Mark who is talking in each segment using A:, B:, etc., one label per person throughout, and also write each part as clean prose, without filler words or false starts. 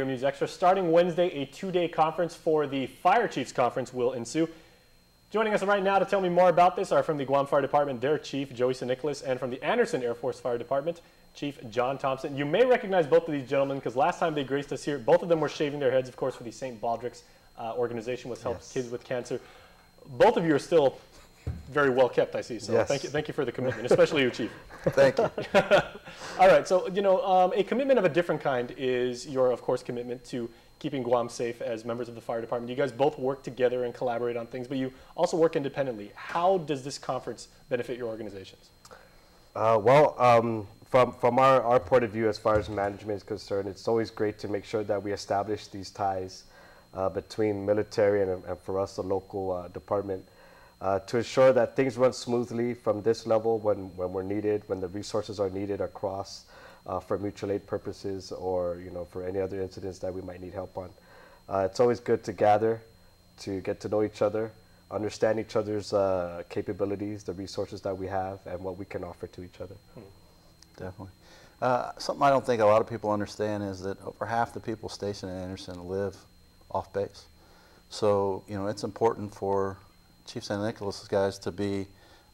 A: News Extra. Starting Wednesday, a two-day conference for the Fire Chiefs Conference will ensue. Joining us right now to tell me more about this are from the Guam Fire Department, their Chief, Nicolas, and from the Andersen Air Force Fire Department, Chief John Thompson. You may recognize both of these gentlemen because last time they graced us here, both of them were shaving their heads, of course, for the St. Baldrick's organization, which helps kids with cancer. Both of you are still very well kept, I see. So thank you for the commitment, especially you, Chief.
B: Thank you.
A: All right. So, a commitment of a different kind is your, of course, commitment to keeping Guam safe as members of the fire department. You guys both work together and collaborate on things, but you also work independently. How does this conference benefit your organizations?
B: From our point of view, as far as management is concerned, it's always great to make sure that we establish these ties between military and for us, the local department, to ensure that things run smoothly from this level when we're needed, when the resources are needed across for mutual aid purposes or for any other incidents that we might need help on. It's always good to gather, to get to know each other, understand each other's capabilities, the resources that we have, and what we can offer to each other.
C: Definitely. Something I don't think a lot of people understand is that over half the people stationed at Andersen live off base. So, it's important for Chief St. Nicolas' guys to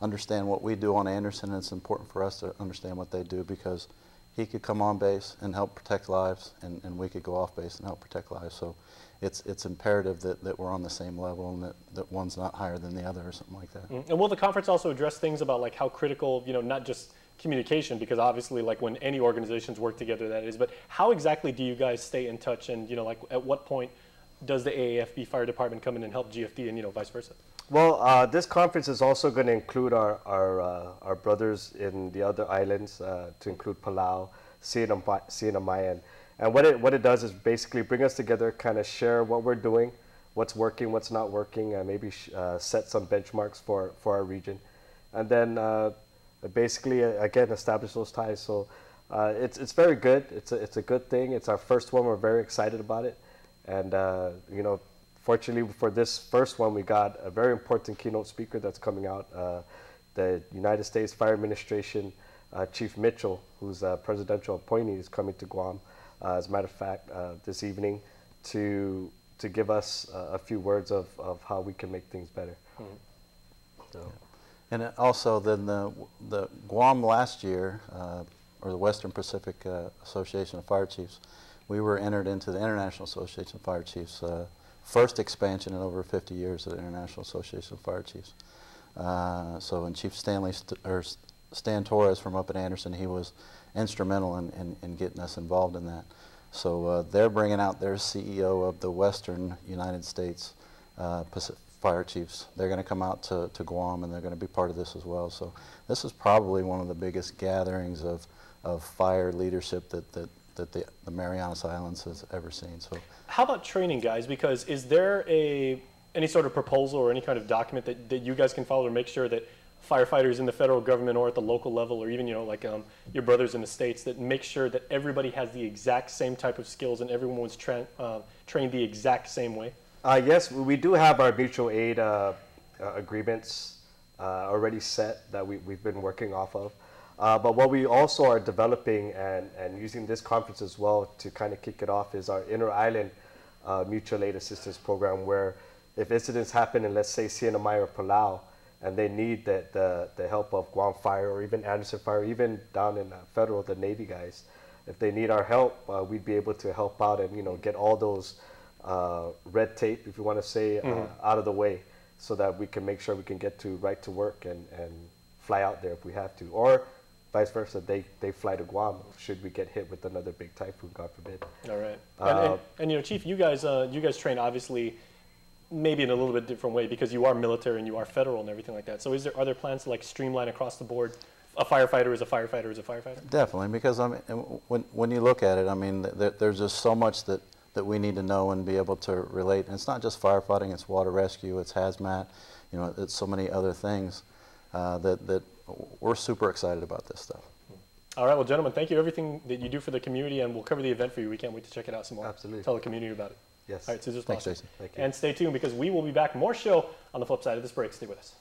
C: understand what we do on Andersen, and it's important for us to understand what they do because he could come on base and help protect lives, and we could go off base and help protect lives. So it's imperative that we're on the same level and that one's not higher than the other or something like that.
A: And will the conference also address things about like how critical, not just communication, because obviously like when any organizations work together that is, but how exactly do you guys stay in touch and, like at what point does the AAFB Fire Department come in and help GFD and, vice versa?
B: Well, this conference is also going to include our brothers in the other islands, to include Palau, Sienna, and what it does is basically bring us together, kind of share what we're doing, what's working, what's not working, and maybe set some benchmarks for our region, and then basically again establish those ties. So it's very good. It's a good thing. It's our first one. We're very excited about it, and fortunately for this first one, we got a very important keynote speaker that's coming out, the United States Fire Administration Chief Mitchell, who's a presidential appointee, is coming to Guam, as a matter of fact, this evening to give us a few words of how we can make things better. So.
C: And also then the Guam last year, or the Western Pacific Association of Fire Chiefs, we were entered into the International Association of Fire Chiefs, first expansion in over 50 years of the International Association of Fire Chiefs. So, and Chief Stan Torres from up at Andersen, he was instrumental in getting us involved in that. So they're bringing out their CEO of the Western United States Fire Chiefs. They're going to come out to Guam, and they're going to be part of this as well. So this is probably one of the biggest gatherings of fire leadership that the Marianas Islands has ever seen. So,
A: how about training, guys? Because is there any sort of proposal or any kind of document that you guys can follow to make sure that firefighters in the federal government or at the local level, or even like your brothers in the States, that make sure that everybody has the exact same type of skills and everyone was trained the exact same way?
B: Yes, we do have our mutual aid agreements already set that we've been working off of. But what we also are developing and using this conference as well to kind of kick it off is our inter-island mutual aid assistance program, where if incidents happen in, let's say, Sienna or Palau, and they need the help of Guam Fire or even Andersen Fire, even down in Federal, the Navy guys, if they need our help, we'd be able to help out and get all those red tape, if you want to say, out of the way, so that we can make sure we can get right to work and fly out there if we have to, or vice versa, they fly to Guam should we get hit with another big typhoon, God forbid.
A: All right. And Chief, you guys train obviously maybe in a little bit different way because you are military and you are federal and everything like that. So are there plans to like streamline across the board? A firefighter is a firefighter is a firefighter?
C: Definitely, because I mean, when you look at it, I mean, there's just so much that we need to know and be able to relate. And it's not just firefighting, it's water rescue, it's hazmat, it's so many other things that we're super excited about this stuff.
A: All right, well, gentlemen, thank you for everything that you do for the community, and we'll cover the event for you. We can't wait to check it out some more.
B: Absolutely.
A: Tell the community about it.
B: Yes.
A: All right, Scissors.
C: Thanks, Jason.
B: Thank you.
A: And stay tuned because we will be back more show on the flip side of this break. Stay with us.